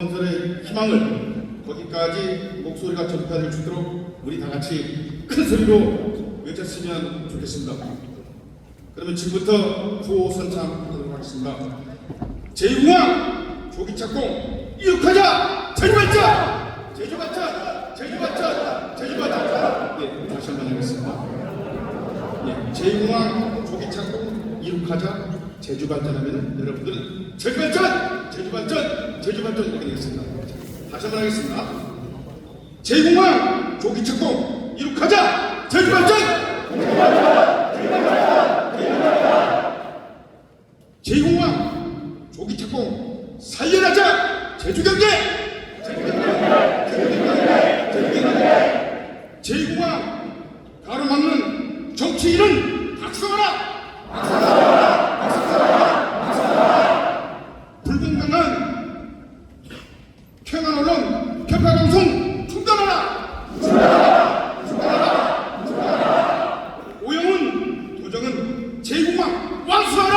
건설의 희망을 거기까지 목소리가 전파될 수 있도록 우리 다 같이 큰 소리로 외쳤으면 좋겠습니다. 그러면 지금부터 구호 선창하도록 하겠습니다. 제6공항 조기착공 이륙하자! 제주발전! 제주발전! 제주발전! 제주발전! 네, 다시 한번 하겠습니다. 네, 제6공항 조기착공 이륙하자! 제주발전하면 여러분들은 제주발전! 제주발전! 제주발전 이렇게 되겠습니다. 다시 한번 하겠습니다. 제6공항 조기착공 이륙하자! 제주발전! 제주발전! 제주발전! 제주발전! 제6공항 조기착공 살려내자! 제주경제! 제주경제! 제주경제! 제주경제! 제6공항 가로막는 정치인은 박수하라! 불공정한 평화 언론 평화 방송 중단하라! 중단하라! 오영훈 도정은 제6공항 완수하라!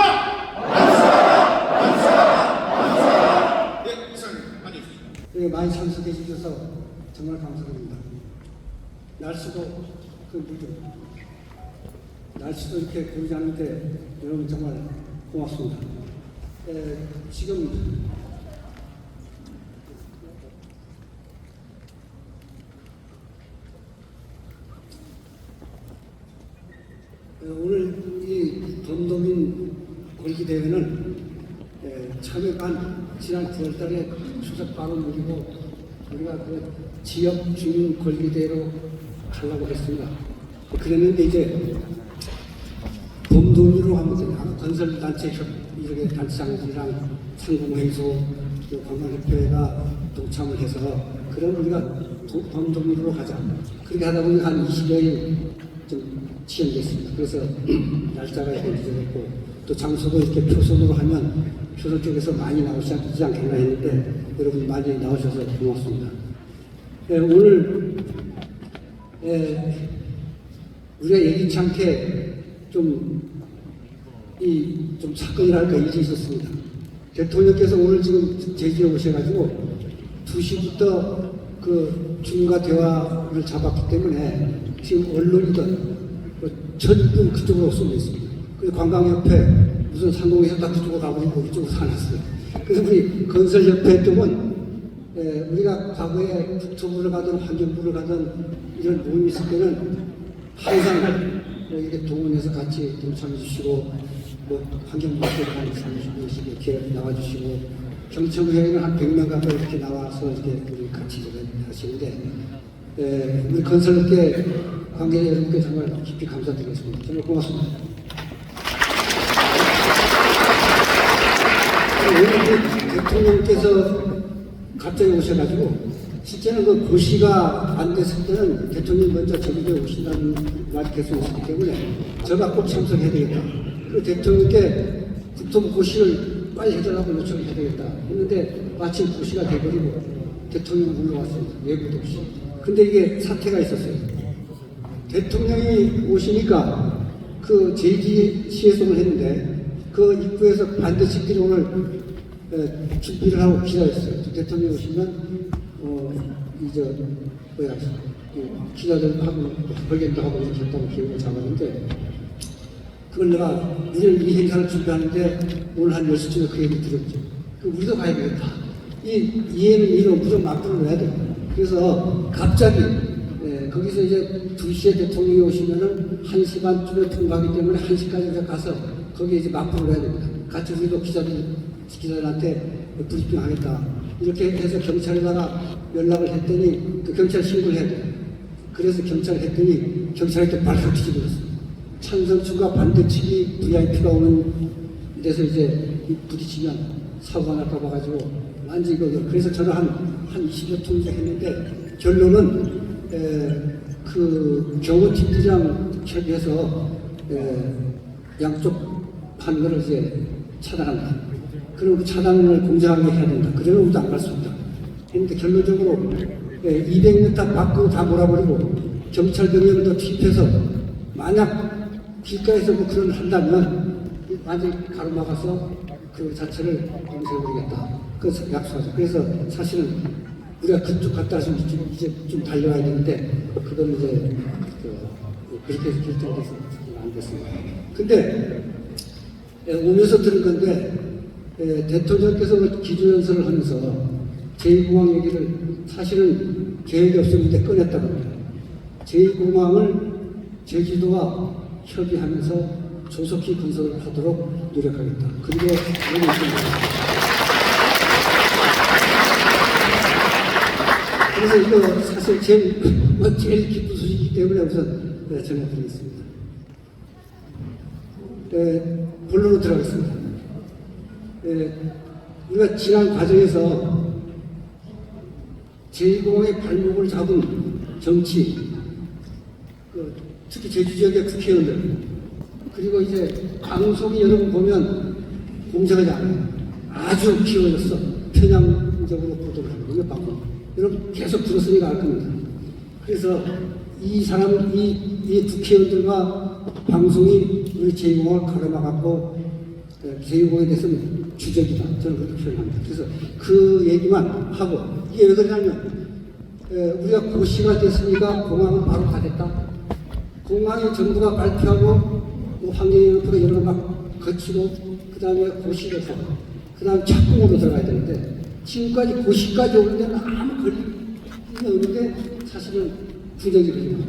네, 이상 안녕하십시오. 많이 참석해 주셔서 정말 감사드립니다. 날씨도 날씨도 이렇게 보이지 않는데 여러분 정말 고맙습니다. 지금 오늘 이 범도민 골기대회는 참여한 지난 9월달에 추석 바로 무기고 우리가 그 지역 주민 골기대회로 하려고 했습니다. 그랬는데 이제 범도민으로 하면 건설단체 이렇게 단체장이랑 상공회의소 관광협회가 동참을 해서 그럼 우리가 범도민으로 가자. 그렇게 하다 보니 한 20여일 좀 지연됐습니다. 그래서 날짜가 이렇게 늦어졌고 또 장소도 이렇게 표선으로 하면 표선 쪽에서 많이 나오지 않겠나 했는데 여러분 많이 나오셔서 고맙습니다. 오늘 우리가 예기치 않게 좀 사건이랄까 일이 있었습니다. 대통령께서 오늘 지금 제주에 오셔가지고 2시부터 그 중과 대화를 잡았기 때문에 지금 언론이든 전부 그쪽으로 쏘고 있습니다. 그래서 관광협회 무슨 상공회의소 다 그쪽으로 가버리고 이쪽으로 사놨어요. 그래서 우리 건설협회 쪽은 우리가 과거에 국토부를 가든 환경부를 가든 이런 모임이 있을 때는 항상 이렇게 동원해서 같이 동참해 주시고 환경부에서 한 30분씩 이렇게 나와주시고 경청회의는 한 100명 가까이 이렇게 나와서 이렇게 우리 같이 하시는데 우리 건설업계 관계자 여러분께 정말 깊이 감사드리겠습니다. 정말 고맙습니다. 오늘 대통령께서 갑자기 오셔가지고 실제는 그 고시가 안 됐을 때는 대통령이 먼저 제주도에 오신다는 말이 계속 있었기 때문에 제가 꼭 참석해야 되겠다. 그리고 대통령께 국토부 고시를 빨리 해달라고 요청을 해야 되겠다 했는데 마침 고시가 돼버리고 대통령이 물러왔습니다. 외부도 없이. 근데 이게 사태가 있었어요. 대통령이 오시니까 그 제주시에서 했는데 그 입구에서 반드시 오늘 준비를 하고 기다렸어요. 대통령이 오시면 기자들하고 벌견도 하고 이렇게 했다고 기억을 잡았는데 그걸 내가 우리는 이 행사를 준비하는데 오늘 한 10시쯤에 그 얘기 들었죠. 우리도 가야 되겠다. 이해는 이로 무조건 맞불을 해야 돼. 그래서 갑자기 거기서 이제 2시에 대통령이 오시면은 1시 반쯤에 통과하기 때문에 1시까지 이제 가서 거기에 이제 맞불을 해야 됩니다. 같이 우리도 기자들한테 브리핑 하겠다. 이렇게 해서 경찰에다가 연락을 했더니 그 경찰 신고를 해야 돼. 그래서 경찰을 했더니 경찰이 또 발로 뒤집어졌어요. 찬성층과 반대측이 VIP가 오는 데서 이제 부딪히면 사고가 날까 봐가지고 완전히 그래서 저는 한 20여 통 이상 했는데 결론은 그 경호팀장 협의해서 양쪽 하는 거를 이제 차단한다. 그리고 그 차단을 공정하게 해야 된다. 그러면 우리도 안 갈 수 있다. 그런데 결론적으로 200m 밖으로 다 몰아버리고 경찰 병력을 더 투입해서 만약 길가에서 뭐 그런 한다면 완전히 가로막아서 그 자체를 봉쇄해버리겠다. 그래서 약속하죠. 그래서 사실은 우리가 그쪽 갔다 와서 이제 좀 달려와야 되는데 그건 이제 그렇게 해서 결정돼서 안 됐습니다. 근데 오면서 들은 건데 대통령께서 기조연설을 하면서 제2공항 얘기를 사실은 계획이 없었는데 꺼냈다고 합니다. 제2공항을 제주도와 협의하면서 조속히 건설을 하도록 노력하겠다. 그리고 이런 말씀입니다. 그래서 이거 사실 제일 기쁜 소식이기 때문에 우선 전해드리겠습니다. 본론으로 들어가겠습니다. 우리가 지난 과정에서 제2공항의 발목을 잡은 정치, 특히 제주 지역의 국회의원들, 그리고 이제 방송이 여러분 보면 공정하지 않아요. 아주 비워졌어. 편향적으로 보도를 하는 거예요, 방송. 여러분 계속 들었으니까 알 겁니다. 그래서 이 국회의원들과 방송이 우리 제2공항을 가로막았고 제2공항에 대해서는 주적이다. 저는 그렇게 표현합니다. 그래서 그 얘기만 하고 이게 왜 그러냐면 우리가 고시가 됐으니까 공항은 바로 가겠다. 공항의 정부가 발표하고 뭐 환경연구가 여러 막 거치고 그 다음에 고시에서 그 다음 착공으로 들어가야 되는데 지금까지 고시까지 오는 데는 아무 걸림이 없는데 사실은 부정이 걸립니다.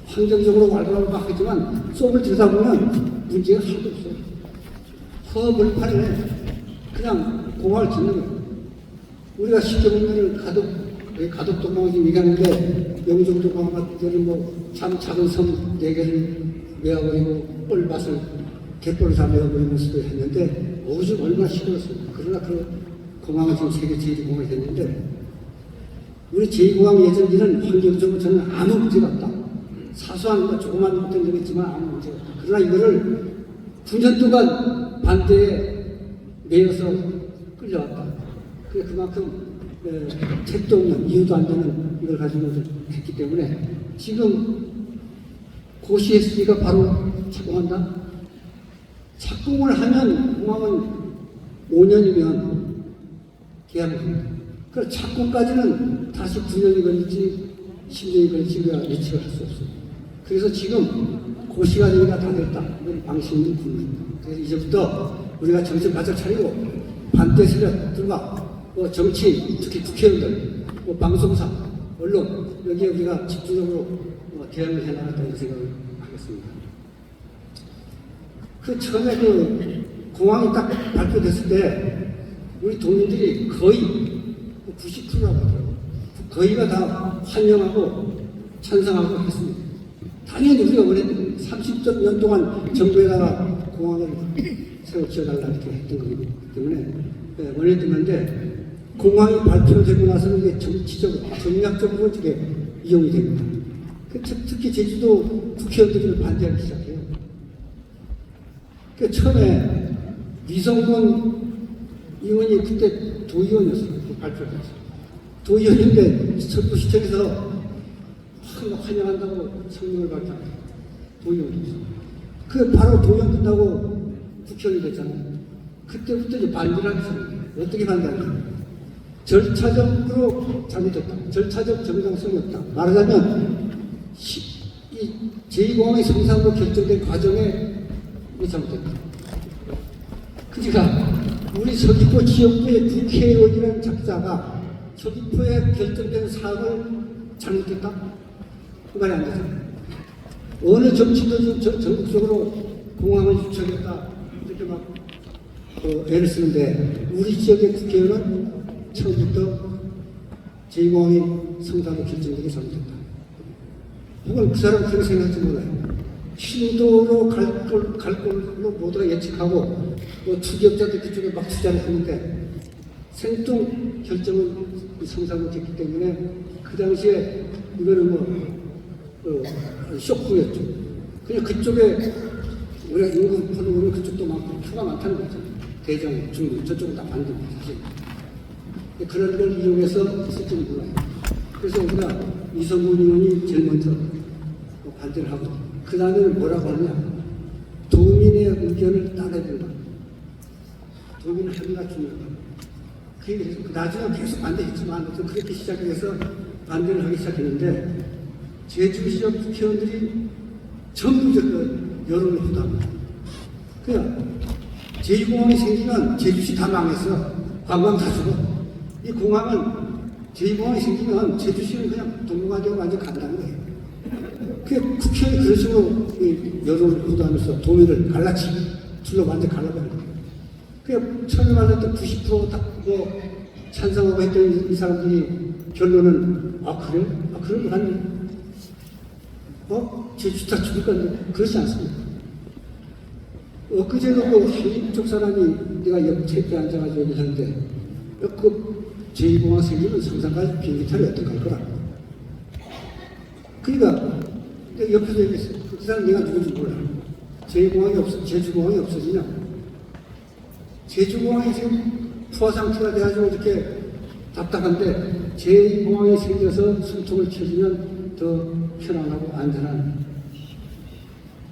환경적으로 왈가왈부 하지만 속을 들여다보면 문제가 하나도 없어요. 허벌판에 그냥 공항을 짓는 거예요. 우리가 쉽게 보면 가덕동공항이 얘기하는데 영종도공항 같은 데는 참 작은 섬 4개를 메어버리고 뻘밭을 갯벌을 다 메어버리는 수도 했는데 요즘 얼마나 시끄럽습니까. 그러나 그 공항은 지금 세계 제2공항이 됐는데 우리 제2공항 예전에는 환경적으로 저는 아무 문제가 없다. 사소한 조그만 어떤 적이 있지만 아무 문제가 없다. 그러나 이거를 9년 동안 반대에 매여서 끌려왔다. 그게 그만큼 책도 없는 이유도 안 되는 이걸 가지고 했기 때문에 지금 고시했으니까 바로 착공한다. 착공을 하면 공항은 5년이면 계약을 합니다. 그래서 착공까지는 다시 9년이 걸릴지 10년이 걸릴지 우리가 예측을 할 수 없어요. 그래서 지금 고시가 되니까 다 됐다. 이건 방심은 굽니다. 그래서 이제부터 우리가 정신 바짝 차리고 반대 세력들과 정치, 특히 국회의원들, 방송사, 언론 여기에 우리가 집중적으로 대응을 해나갔다는 생각을 하겠습니다. 그 처음에 그 공항이 딱 발표됐을 때 우리 동민들이 거의 90%라고 하더라고요. 거의가 다 환영하고 찬성하고 했습니다. 당연히 우리가 원했던 30년 동안 정부에다가 공항을 새로 지어달라 이렇게 했던 거기 때문에 원했던 건데 공항이 발표되고 나서는 이게 정치적으로, 전략적으로 이게 이용이 됩니다. 특히 제주도 국회의원들이 반대하기 시작해요. 처음에 위성군 의원이 그때 도의원이었어요. 발표를 했어요. 도의원인데 전부시청에서 환영한다고 성명을 발표합니다. 도의원이었어요. 그 바로 도의원 끝나고 국회의원이 됐잖아요. 그때부터 이제 반대를 하기 시작합니다. 어떻게 반대하냐? 절차적으로 잘못했다. 절차적 정당성이 없다. 말하자면 이 제2공항의 성상으로 결정된 과정에 잘못했다. 그러니까 우리 서귀포 지역구의 국회의원이라는 작자가 서귀포에 결정된 사업을 잘못했다? 그 말이 안 되죠. 어느 정치도 전국적으로 공항을 유치하겠다 이렇게 막 애를 쓰는데 우리 지역의 국회의원은 처음부터 제2공항이 성사로 결정되게 잘못했다. 혹은 그 사람 그렇게 생각할지 몰라요. 신도로 갈 걸로 모두가 예측하고 투기업자들 그쪽에 막 투자를 했는데 생뚱 결정은 성사로 됐기 때문에 그 당시에 이거는 쇼크였죠. 그냥 그쪽에 우리가 인구 보면 그쪽도 많고 표가 많다는 거죠. 대전, 중국 저쪽은 다 반대입니다. 사실. 그런 걸 이용해서 했을지 몰라요. 그래서 우리가 이성훈 의원이 제일 먼저 반대를 하고 그 다음에는 뭐라고 하냐? 도민의 의견을 따라준다. 도민의 합의가 중요하다. 나중에 계속 반대했지만 그렇게 시작해서 반대를 하기 시작했는데 제주 지역 국회의원들이 전부 여론을 부담합니다. 그냥 제2공항이 생기면 제주시 다 망했어. 관광 다 죽어. 이 공항은 제2공항이 생기면 제주시는 그냥 동북아지로 완전 간다는 거예요. 그 국회의원이 그런 식으로 여론을 부담하면서 도민을 갈라치고 둘러 완전 갈라버린 거예요. 그 처음에 말했던 90%뭐 찬성하고 했던 이 사람들이 결론은 그래요? 그런 거 아니에요? 제주시 다 죽을 건데 그렇지 않습니다. 엊그제도 한쪽 사람이 내가 옆에 앉아가지고 얘기하는데 그 제2공항 생기면 상상까지 비행기 타려 어떻게 할 거라. 그러니까 내가 옆에서 얘기했어요. 그 사람 내가 누군지 몰라. 제2공항이 제주공항이 없어지냐. 제주공항이 지금 포화 상태가 돼가지고 이렇게 답답한데 제2공항이 생겨서 숨통을 쳐주면 더 편안하고 안전한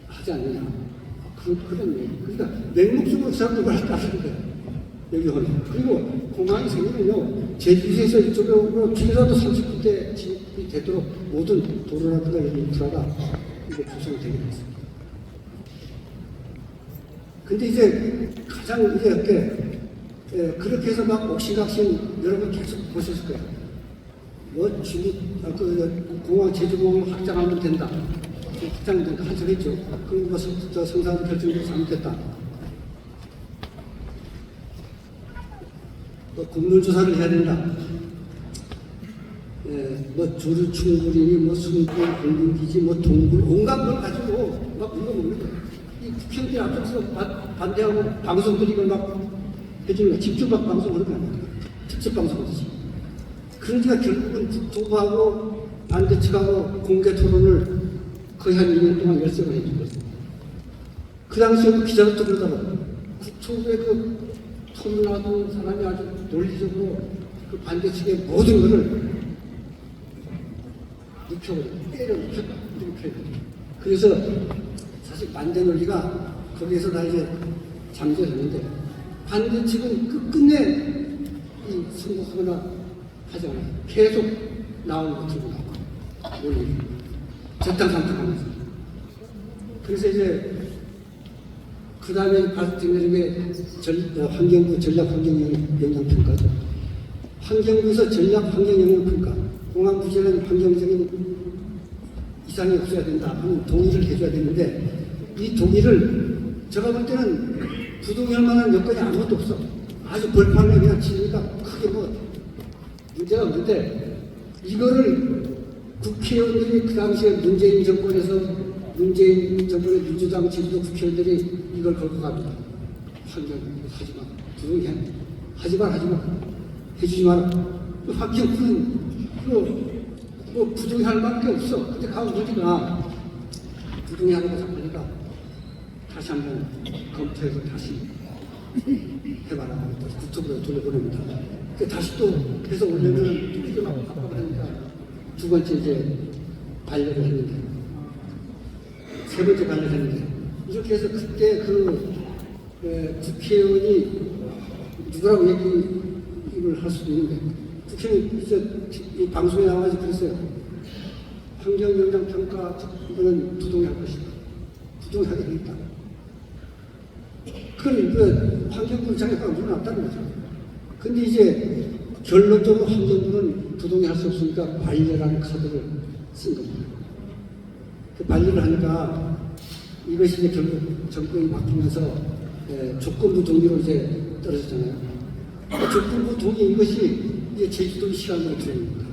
하지 않느냐. 그런 얘기. 그러니까 맹목적으로 그 사람들 말 따르는 거예요. 여기 오면. 그리고 공항이 생기면요. 제주시에서 이쪽으로 최소도 30분대 진입이 되도록 모든 도로라든가 여기 인프라가 이게 구성이 되게 됐습니다. 근데 이제 가장 이제 이렇게 그렇게 해서 막 옥신각신 여러분 계속 보셨을 거예요. 공항 제주공항을 확장하면 된다. 확장된다 한 소리 했죠. 그리고 성사도 결정돼서 잘못됐다. 국민조사를 해야 된다. 조류 충분이니 승분 공군기지 동굴 온갖 걸 가지고 막 물어보는 거예요. 이 국회의원들이 앞서서 반대하고 방송들이 이걸 막 해주는 거야. 집중박 방송 그런 거 아니야. 특집 방송이지. 그러니까 결국은 국토부하고 반대 측하고 공개 토론을 거의 한 2년 동안 열성을 해준 거예요. 그 당시에 기자들도 그러다가 국토부의 토론하던 사람이 아주 논리적으로 그 반대 측의 모든 것을 눕혀버려. 때려 눕혔다. 그래서 사실 반대 논리가 거기에서 다 이제 잠재했는데 반대 측은 끝끝내 승복하거나 하지 않아요. 계속 나오는 거 들고 나와. 논리. 적당상탁하면서. 그래서 이제 그 다음에 발표된 게 환경부 전략환경영향평가죠. 환경부에서 전략환경영향평가, 공항 부지에는 환경적인 이상이 없어야 된다 하는 동의를 해줘야 되는데 이 동의를 제가 볼 때는 부동의할 만한 여건이 아무것도 없어. 아주 벌판에 그냥 치니까 크게 문제가 없는데 이거를 국회의원들이 그 당시에 문재인 정권의 민주당 제주도 국회의원들이 이걸 걸고 갑니다. 환경 하지마. 부동의 하지마. 해주지 마라. 환경부는 부동의할 만한 게 없어. 근데 가고 우리가 부동의하는 거 잡으니까 다시 한번 검토해서 다시 해봐라. 국토부로 돌려보냅니다. 다시 또 해서 올려면 이게 막 바꿔버리니까 두 번째 이제 반려를 했는데 세 번째 반려를 했는데 이렇게 해서 그때 국회의원이 누구라고 얘기를 할 수도 있는데 국회의원이 이 방송에 나와가지고 그랬어요. 환경영향평가 이거는 부동의할 것이다. 부동의하게 되겠다. 그건 환경부 장애가 물어났다는 거죠. 근데 이제 결론적으로 환경부는 부동의할 수 없으니까 반려라는 카드를 쓴 겁니다. 그 반려를 하니까 이것이 이제 결국 정권이 바뀌면서 조건부 동의로 이제 떨어졌잖아요. 조건부 동의 이것이 이제 제주도 시간으로 들어옵니다.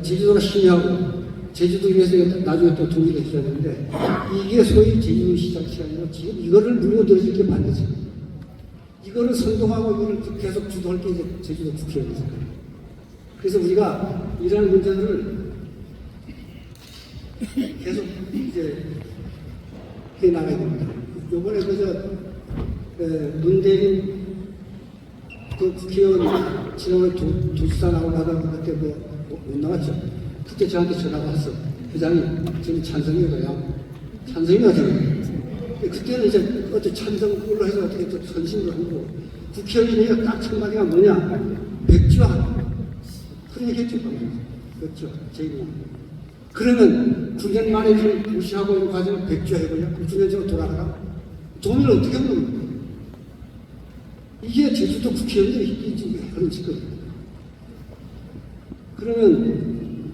제주도가 심의하고 제주도 위해서 나중에 또 동의를 해줘야 되는데 이게 소위 제주도 시장 시간이고 지금 이거를 물고 들어줄 게 반대죠. 이거를 선동하고 이거를 계속 주도할 게 이제 제주도 국회의원이잖아요. 그래서 우리가 이러한 문제들을 계속 이제 해 나가야 됩니다. 요번에 문대인 국회의원 지난번에 도지사 나오고 하다가 그때 못 나왔죠. 그때 저한테 전화가 왔어. 회장님, 저는 찬성이거든요. 찬성이가 저는. 그때는 이제 어떤 찬성으로 해서 어떻게 또 선심을 하고 국회의원이 딱 한마디가 뭐냐? 백지화. 그런 얘기 했죠. 그렇죠. 제일. 그러면 9년 만에 지금 무시하고 있는 과정을 백지화해버려? 9년 전으로 돌아가라? 돈을 어떻게 먹는 거야? 이게 제주도 국회의원들이 하는 짓거리예요. 그러면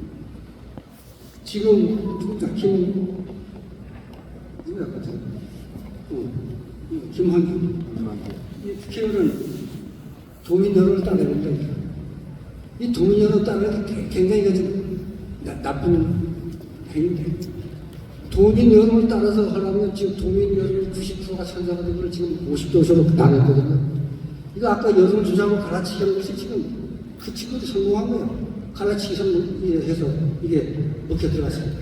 지금 누구다? 누구야? 김환규. 이 국회의원은 도민 여론을 따라야 된다. 이 도민 여론을 따르는 게 굉장히 좀 나쁜 행위인데, 도민 여론을 따라서 하려면 지금 도민 여론 90%가 찬성하는 걸 지금 50도로 나눴거든요. 이거 아까 여론조사하고 갈라치기 하는 것이 지금 그 친구도 성공한 거예요. 갈라치기 해서 이게 먹혀 들어갔습니다.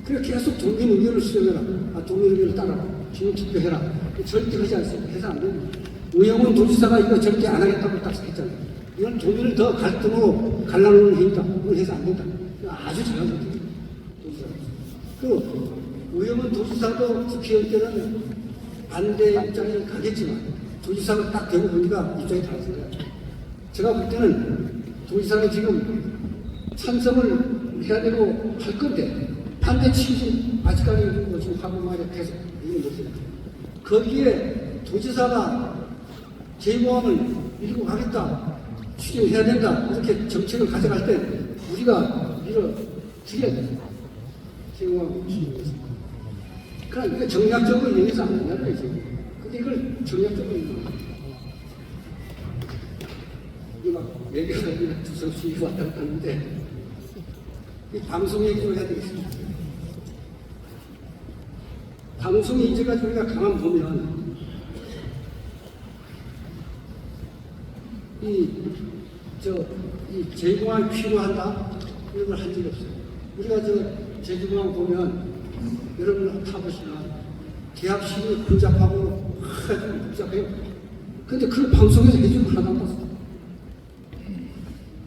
그래 계속 도민 의견을 수렴해라. 도민 의견을 따라라. 지금 투표해라. 절대 하지 않습니다. 해서 안 됩니다. 우영훈 도지사가 이거 절대 안 하겠다고 딱 했잖아요. 이건 도민을 더 갈등으로 갈라놓는 행위다. 이건 해서 안 된다. 아주 잘하죠. 도지사. 그 우영훈 도지사도 국회의원 때는 반대 입장에 가겠지만 도지사가 딱 되고 보니까 입장이 달라졌어요. 제가 볼 때는 도지사는 지금 찬성을 해야 되고 할 건데 반대 취지 아직까지 지금 하고 말이야 계속 이건 못해요. 거기에 도지사가 재보험을 밀고 가겠다, 추진해야 된다 이렇게 정책을 가져갈 때 우리가 밀어주려야 돼요. 재보험을 추진해서. 그러니까 이거 정략적으로 얘기해서 안 된다는 거예요. 근데 이걸 정략적으로 이게 막 얘기가 두성 수익이 왔다 갔다 하는데 이 방송 얘기를 해야 되겠습니다. 방송이 이제까지 우리가 가만 보면 이 제공항이 필요한다 이런 걸 한 적이 없어요. 우리가 제주공항 보면 여러분 타보시면 계약식이 복잡하고 아주 복잡해요. 근데 그 방송에서 해주는 거 하나도 없어요.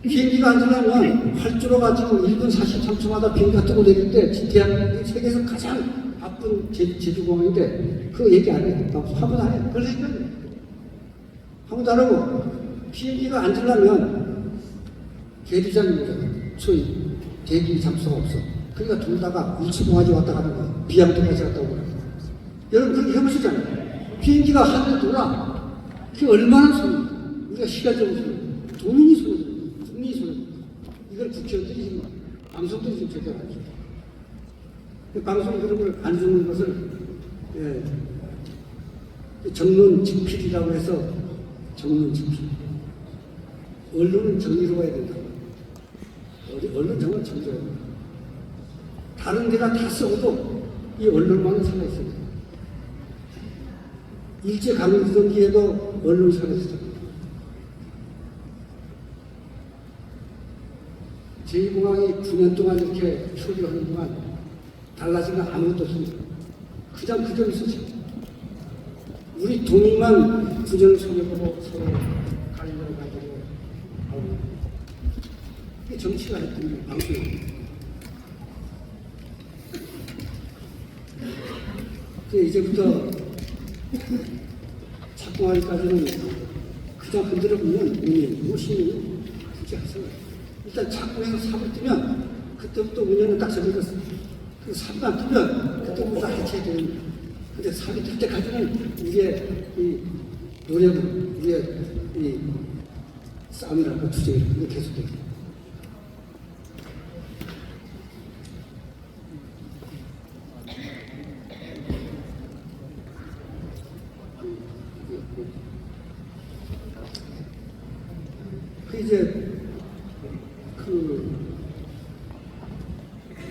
비행기가 앉으려면 활주로 가지고 1분 43초마다 비행기가 뜨고 내릴 때 대한민국 세계에서 가장 바쁜 제주공항인데 그거 얘기 안 해요. 하고 다 해요. 그걸 얘기해요. 하고 다르고 비행기가 앉으려면 계기장입니다. 소위 대기 장소가 없어. 그러니까 돌다가 일치공항이 왔다 가는 거예요. 비양도까지 갔다 오고. 여러분 그렇게 해보시잖아요. 비행기가 하늘에 돌아. 그게 얼마나 소리입니까? 우리가 시간적으로 소리. 도민이 소리. 국민이 소리. 이걸 국회의원들이 지금 방송들이 지금 제대로 하죠. 방송이 그런 걸 안 주는 것을 정론 직필이라고 해서 정론 직필. 언론은 정의로워야 된다. 언론 정말 정의로워야 된다. 다른 데가 다 썩어도 이 언론만은 살아있습니다. 일제강점기에도 언론이 살아있습니다. 제2공항이 9년 동안 이렇게 처리하는 동안 달라진 건 아무것도 없습니다. 그냥 그 점이 있었죠. 우리 동의만 9년을 손해보고 서로 갈려고 가지고 이게 정치가 했던 방식입니다. 이제부터 착공하기까지는 그냥 흔들어 보면 무엇이 굳이 하세요. 일단 착공해서 삽을 뜨면 그때부터 운영은 딱 정해졌어요. 그 삽이 안 뜨면 그때부터 해체해야 됩니다. 근데 삽이 뜰 때까지는 우리의 이 노력은 우리의 이 싸움이라고 투쟁이라고 계속됩니다. 이제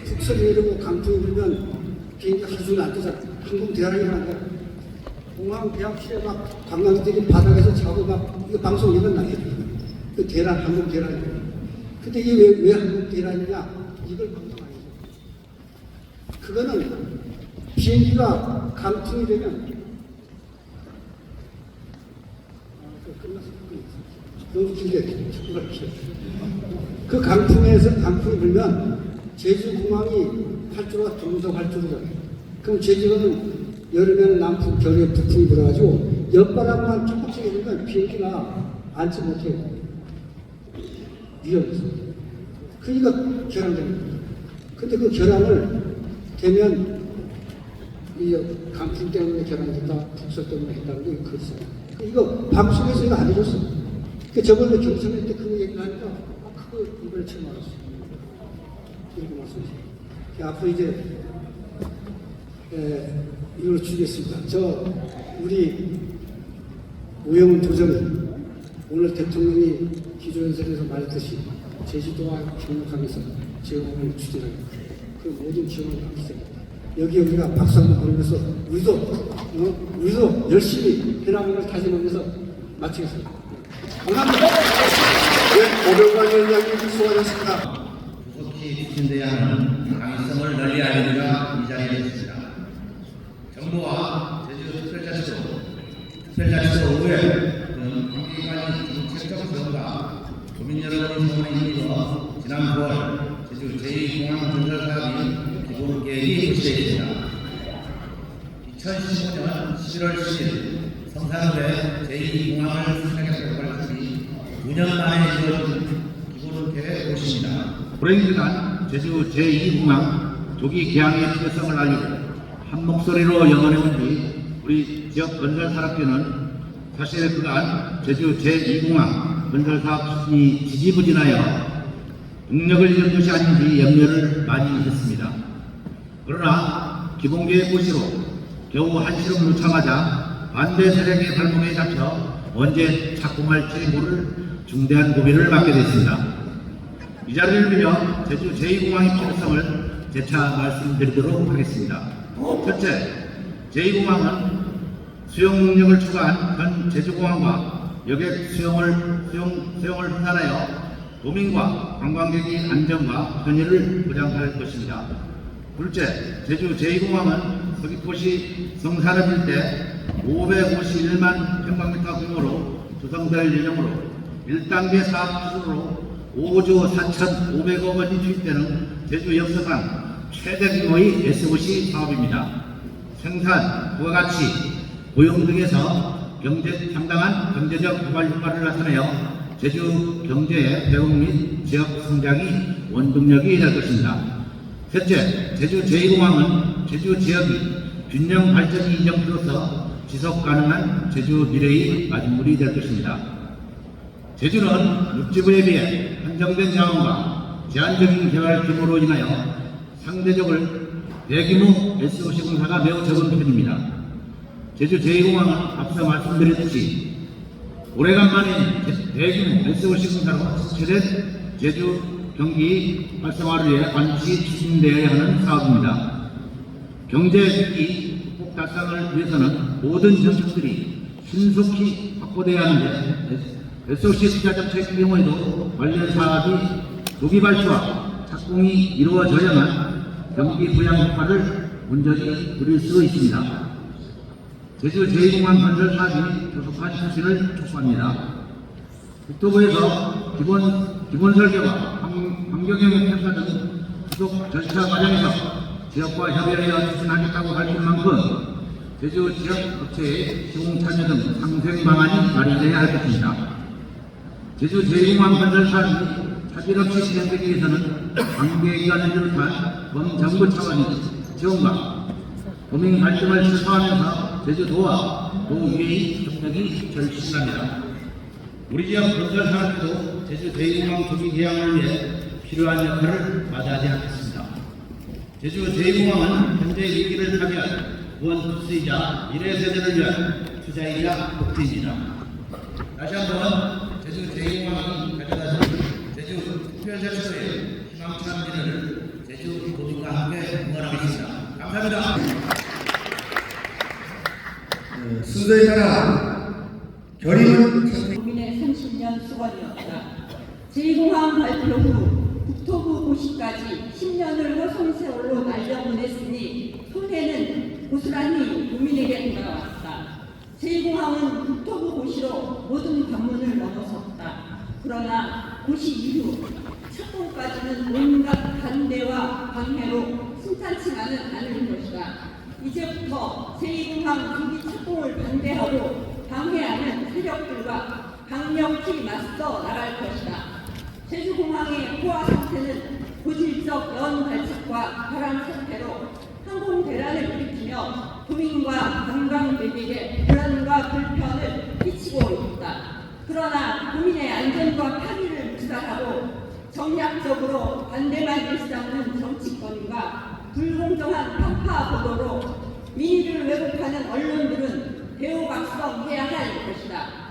북서리 내리고 강풍이 불면 비행기 하루 종일 안 뜨잖아. 항공 대란이 일어난다. 공항 대학실에 막 관광객들이 바닥에서 자고 막 이거 방송 이건 나게 그 대란 항공 대란이에요. 근데 이게 왜 항공 대란이냐? 이걸 방송하는 거예요. 그거는 비행기가 강풍이 되면 너무 길게 그 강풍에서 강풍이 불면 제주공항이 활주로가 동서 활주로잖아요. 그럼 제주도는 여름에는 남풍, 겨울에 북풍이 불어가지고 옆바람만 조금씩 있으니까 비행기가 앉지 못해요. 위험해서. 그러니까 결항되는 거예요. 근데 그 결항을 되면 이 강풍 때문에 결항됐다, 북서 때문에 했다는 게 그랬어요. 이거 방송에서 이거 안 해줬어. 그 저번에 경선회 때 그거 얘기하니까 그거 이번에 처음 알았어요. 이렇게 말씀하세요. 앞으로 이제 이걸 주겠습니다. 우리 오영훈 도정이 오늘 대통령이 기조연설에서 말했듯이 제주도와 협력하면서 제공을 추진하는 그 모든 지원을 하겠습니다. 여기 우리가 박수 한번 보내면서 우리도 열심히 해나가는 다짐하면서 마치겠습니다. 감사합니다. 네, 오병관 위원장님 수고하셨습니다. 조속히 추진돼야 하는 가능성을 널리 알리기가 이 자리에 있습니다. 정부와 제주특별자치도, 특별자치도 의회 등 관계기관의 정책적 지원과 도민 여러분의 성원에 힘입어 지난 9월 제주 제2공항 건설 사업이 기본 계획이 도출되어 있습니다. 2015년 11월 10일 성산읍에 제2공항을 시작했다고 밝혔으니 9년 만에 이루어진 기본 계획 도시입니다. 오랜 기간 제주 제2공항 조기 개항의 필요성을 알리고 한 목소리로 영원해온 뒤 우리 지역 건설산업계는 사실 그간 제주 제2공항 건설사업 추진이 지지부진하여 동력을 잃은 것이 아닌지 염려를 많이 했습니다. 그러나 기본계획 고시로 겨우 한시름 놓자마자 반대 세력의 발목에 잡혀 언제 착공할지 모를 중대한 고비를 맞게 됐습니다. 이 자리를 빌려 제주 제2공항의 필요성을 재차 말씀드리도록 하겠습니다. 첫째, 제2공항은 수용 능력을 추가한 현 제주공항과 여객 수용을 분산하여 도민과 관광객의 안전과 편의를 보장할 것입니다. 둘째, 제주 제2공항은 서귀포시 성산읍 일대 551만 평방미터 규모로 조성될 예정으로 1단계 사업 기준으로 5조 4,500억 원이 투입되는 제주 역사상 최대 규모의 SOC 사업입니다. 생산, 부가가치, 고용 등에서 상당한 경제적 고발 효과를 나타내어 제주 경제의 회복 및 지역 성장이 원동력이 될 것입니다. 셋째, 제주 제2공항은 제주 지역이 균형 발전이 인정으로서 지속 가능한 제주 미래의 마중물이 될 것입니다. 제주는 육지부에 비해 한정된 자원과 제한적인 개발 규모로 인하여 상대적으로 대규모 SOC 공사가 매우 적은 편입니다. 제주 제2공항은 앞서 말씀드렸듯이 오래간만에 대규모 SOC 공사로 최대 제주 경기 활성화를 위해 반드시 추진되어야 하는 사업입니다. 경제 위기 극복 달성을 위해서는 모든 정책들이 신속히 확보되어야 하는데 SOC 투자 정책의 경우에도 관련 사업이 조기 발주와 착공이 이루어져야만 경기 부양 효과를 온전히 누릴 수 있습니다. 제주 제2공항 건설 사업이 조속한 추진을 촉구합니다. 국토부에서 기본 설계와 환경영역 평가 등 구속 절차 과정에서 지역과 협의하여 추진하겠다고 밝힌 만큼 제주 지역 업체의 시공 참여 등 상생 방안이 마련되어야 할 것입니다. 제주 제2공항 건설 사업이 차질 없이 진행되기 위해서는 관계기관을 비롯한 범정부 차원의 지원과 도민 갈등을 최소화하면서 제주도와 도의회의 협력이 절실합니다. 우리 지역 건설 산업도 제주 제2공항 조기 개항을 위해 필요한 역할을 마다하지 않겠습니다. 제주 제2공항은 현재 위기를 타개할 구원투수이자 미래 세대를 위한 투자이자 복지입니다. 다시 한번 제주 제2공항이 가져다 준 제주 특별자치도의 희망찬 미래를 제주 도민과 함께 응원하겠습니다. 감사합니다. 순서에 따라 결의는 국민의 30년 수건이었다. 제2공항 발표 후 국토부 고시까지 10년을 허송세월로 날려보냈으니 손해는 고스란히 국민에게 돌아왔다. 제2공항은 국토부 고시로 모든 관문을 넘어섰다. 그러나 고시 이후 착공까지는 온갖 반대와 방해로 순탄치만은 않을 것이다. 이제부터 제2공항 조기 착공을 반대하고 방해하는 세력들과 강력히 맞서 나갈 것이다. 제주공항의 포화 상태는 고질적 연 발착과 결함 상태로 항공 대란을 일으키며 도민과 관광객에게 불안과 불편을 끼치고 있다. 그러나 도민의 안전과 편의를 묵살하고 정략적으로 반대만 일삼는 정치권과 불공정한 편파 보도로 민의를 왜곡하는 언론들은 대우박성해야 할 것이다.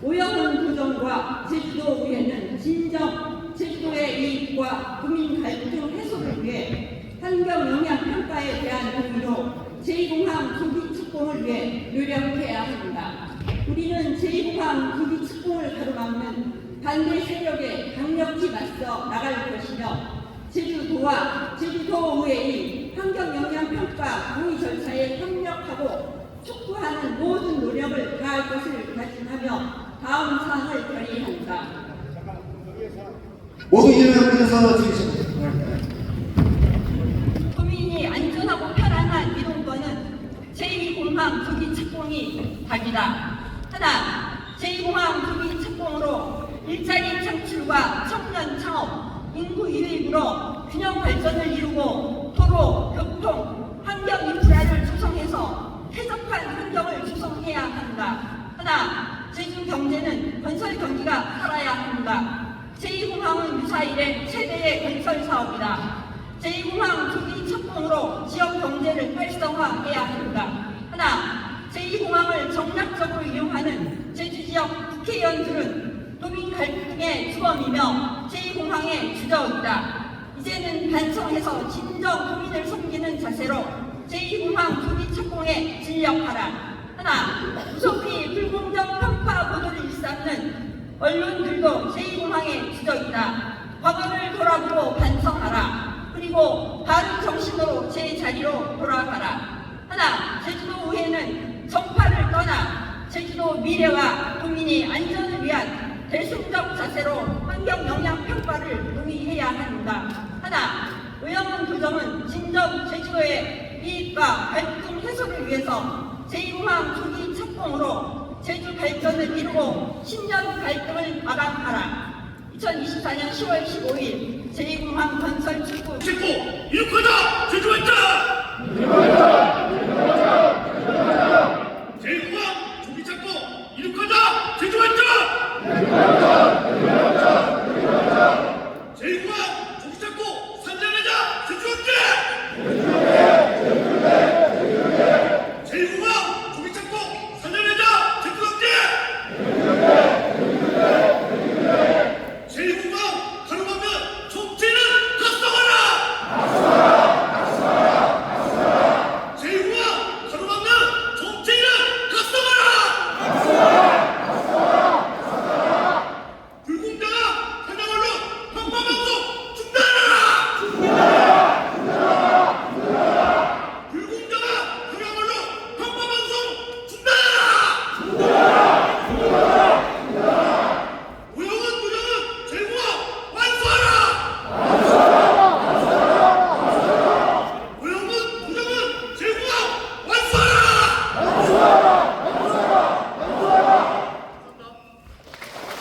오영훈 부정과 제주도의회는 진정 제주도의 이익과 국민 갈등 해소를 위해 환경 영향 평가에 대한 동의로 제2공항 조기 착공을 위해 노력해야 합니다. 우리는 제2공항 조기 착공을 가로막는 반대 세력에 강력히 맞서 나갈 것이며 제주도와 제주도의회의 환경 영향 평가 동의 절차에 협력하고 촉구하는 모든 노력을 다할 것을 다짐하며 다음 사항을 결의합니다. 모두 일어나면서 지으시면 됩니다. 도민이 안전하고 편안한 이동권은 제2공항 조기 착공이 답이다. 하나, 제2공항 조기 착공으로 일자리 창출과 청년 창업, 인구 유입으로 균형 발전을 이루고 도로, 교통, 환경 인프라를 조성해서 쾌적한 환경을 조성해야 한다. 하나, 제주 경제는 건설 경기가 살아야 한다. 제2공항은 유사 이래 최대의 건설 사업이다. 제2공항 조기 착공으로 지역 경제를 활성화해야 한다. 하나, 제2공항을 정략적으로 이용하는 제주 지역 국회의원들은 도민 갈등의 주범이며 제2공항의 주적이다. 이제는 반성해서 진정 도민을 섬기는 자세로 제2공항 조기 착공에 진력하라. 하나, 무속히 불공정 편파 보도를 일삼는 언론들도 제2공항의 주적이다. 과거를 돌아보고 반성하라. 그리고 바른 정신으로 제자리로 돌아가라. 하나, 제주도의회는 정파를 떠나 제주도 미래와 국민의 안전을 위한 대승적 자세로 환경 영향 평가를 논의해야 한다. 하나, 오영훈 도정은 진정 제주도의 이익과 갈등 해소를 위해서 제2공항 조기 착공으로 제주 발전을 이루고 10년 갈등을 마감하라. 2024년 10월 15일 제2공항 건설 축구 이륙하자! 제주 발전!